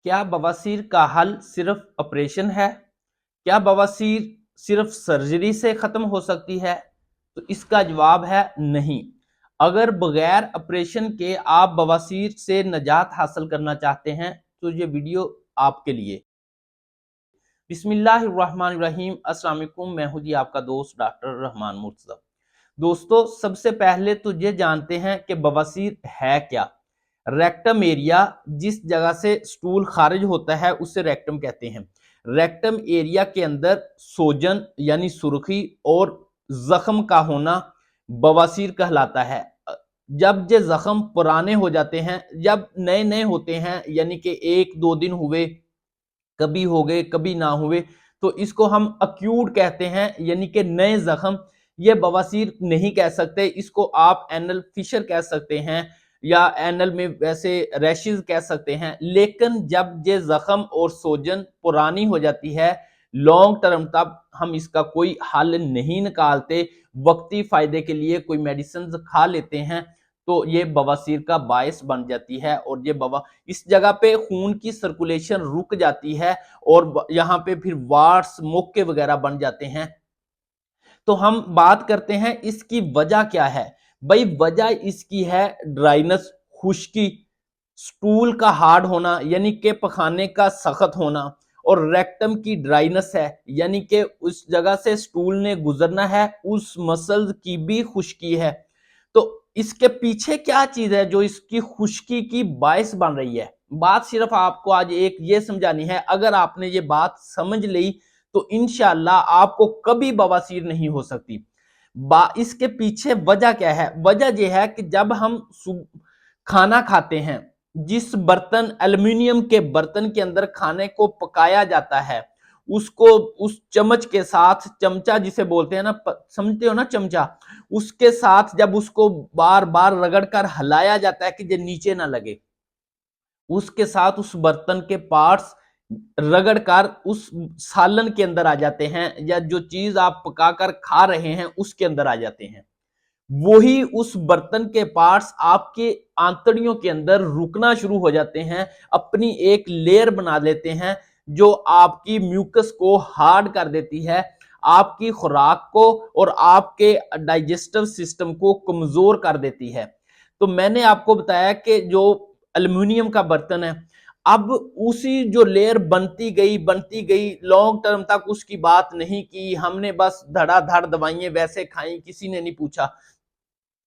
क्या बवासीर का हल सिर्फ ऑपरेशन है? क्या बवासीर सिर्फ सर्जरी से खत्म हो सकती है? तो इसका जवाब है नहीं। अगर बगैर ऑपरेशन के आप बवासीर से निजात हासिल करना चाहते हैं तो ये वीडियो आपके लिए। बिस्मिल्लाहिर्रहमानिर्रहीम। अस्सलाम वालेकुम। मैं हूं जी आपका दोस्त डॉक्टर रहमान मुर्तज़ा। दोस्तों, सबसे पहले तो ये जानते हैं कि बवासीर है क्या। रेक्टम एरिया, जिस जगह से स्टूल खारिज होता है उसे रेक्टम कहते हैं। रेक्टम एरिया के अंदर सोजन यानी सुर्खी और जख्म का होना बवासीर कहलाता है। जब ये जख्म पुराने हो जाते हैं, जब नए नए होते हैं, यानी कि एक दो दिन हुए, कभी हो गए कभी ना हुए, तो इसको हम अक्यूट कहते हैं, यानी कि नए जख्म। ये बवासीर नहीं कह सकते, इसको आप एनल फिशर कह सकते हैं या एनल में वैसे रैशेज कह सकते हैं। लेकिन जब ये जख्म और सोजन पुरानी हो जाती है लॉन्ग टर्म, तब हम इसका कोई हल नहीं निकालते, वक्ती फायदे के लिए कोई मेडिसिन खा लेते हैं, तो ये बवासीर का बायस बन जाती है। और ये इस जगह पे खून की सर्कुलेशन रुक जाती है और यहाँ पे फिर वार्ड्स मोके वगैरह बन जाते हैं। तो हम बात करते हैं इसकी वजह क्या है। भाई, वजह इसकी है ड्राइनेस, खुश्की, स्टूल का हार्ड होना यानी कि पखाने का सख्त होना, और रेक्टम की ड्राइनेस है, यानी कि उस जगह से स्टूल ने गुजरना है, उस मसल की भी खुश्की है। तो इसके पीछे क्या चीज है जो इसकी खुश्की की बायस बन रही है। बात सिर्फ आपको आज एक ये समझानी है। अगर आपने ये बात समझ ली तो इंशाल्लाह आपको कभी बवासीर नहीं हो सकती। इसके पीछे वजह क्या है? वजह यह है कि जब हम खाना खाते हैं, जिस बर्तन, एल्युमिनियम के बर्तन के अंदर खाने को पकाया जाता है, उसको उस चम्मच के साथ, चमचा जिसे बोलते हैं ना, समझते हो ना, चमचा, उसके साथ जब उसको बार बार रगड़ कर हिलाया जाता है कि ये नीचे ना लगे, उसके साथ उस बर्तन के पार्ट्स रगड़ कर उस सालन के अंदर आ जाते हैं, या जो चीज आप पकाकर खा रहे हैं उसके अंदर आ जाते हैं। वही उस बर्तन के पार्ट्स आपके आंतड़ियों के अंदर रुकना शुरू हो जाते हैं, अपनी एक लेयर बना लेते हैं जो आपकी म्यूकस को हार्ड कर देती है, आपकी खुराक को और आपके डाइजेस्टिव सिस्टम को कमजोर कर देती है। तो मैंने आपको बताया कि जो एल्युमिनियम का बर्तन है, अब उसी जो लेयर बनती गई लॉन्ग टर्म तक उसकी बात नहीं की हमने, बस धड़ाधड़ दवाइयां वैसे खाई, किसी ने नहीं पूछा।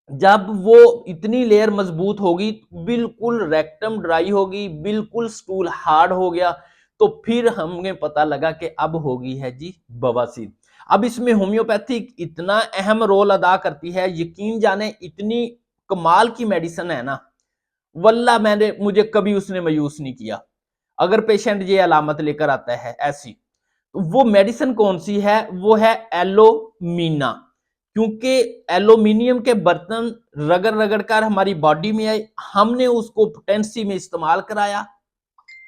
जब वो इतनी लेयर मजबूत होगी, बिल्कुल रेक्टम ड्राई होगी, बिल्कुल स्टूल हार्ड हो गया, तो फिर हमें पता लगा कि अब होगी है जी बवासीर। अब इसमें होम्योपैथिक इतना अहम रोल अदा करती है, यकीन जाने इतनी कमाल की मेडिसिन है ना, वल्ला मुझे कभी उसने मायूस नहीं किया। अगर पेशेंट ये अलामत लेकर आता है ऐसी, तो वो मेडिसिन कौन सी है? वो है एलोमीना। क्योंकि एल्यूमिनियम के बर्तन रगड़ रगड़ कर हमारी बॉडी में आए, हमने उसको पोटेंसी में इस्तेमाल कराया,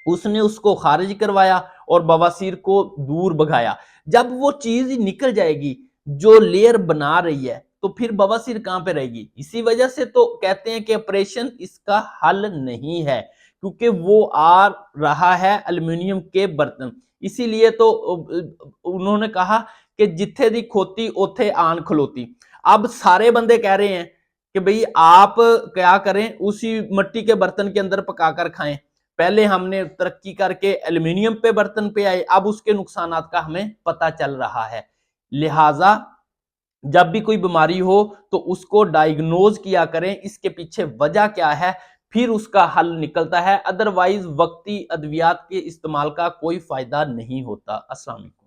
उसने उसको खारिज करवाया और बवासीर को दूर भगाया। जब वो चीज निकल जाएगी जो लेयर बना रही है, तो फिर बवासीर कहां पे रहेगी? इसी वजह से तो कहते हैं कि ऑपरेशन इसका हल नहीं है, क्योंकि वो आ रहा है एल्युमिनियम के बर्तन। इसीलिए तो उन्होंने कहा कि जिथे दी खोती ओथे आन खलोती। अब सारे बंदे कह रहे हैं कि भाई आप क्या करें, उसी मिट्टी के बर्तन के अंदर पकाकर खाएं। पहले हमने तरक्की करके एल्युमिनियम पे बर्तन पे आए, अब उसके नुकसानात का हमें पता चल रहा है। लिहाजा जब भी कोई बीमारी हो तो उसको डायग्नोज किया करें, इसके पीछे वजह क्या है, फिर उसका हल निकलता है। अदरवाइज वक्ती अद्वियात के इस्तेमाल का कोई फायदा नहीं होता। अस्सलाम वालेकुम।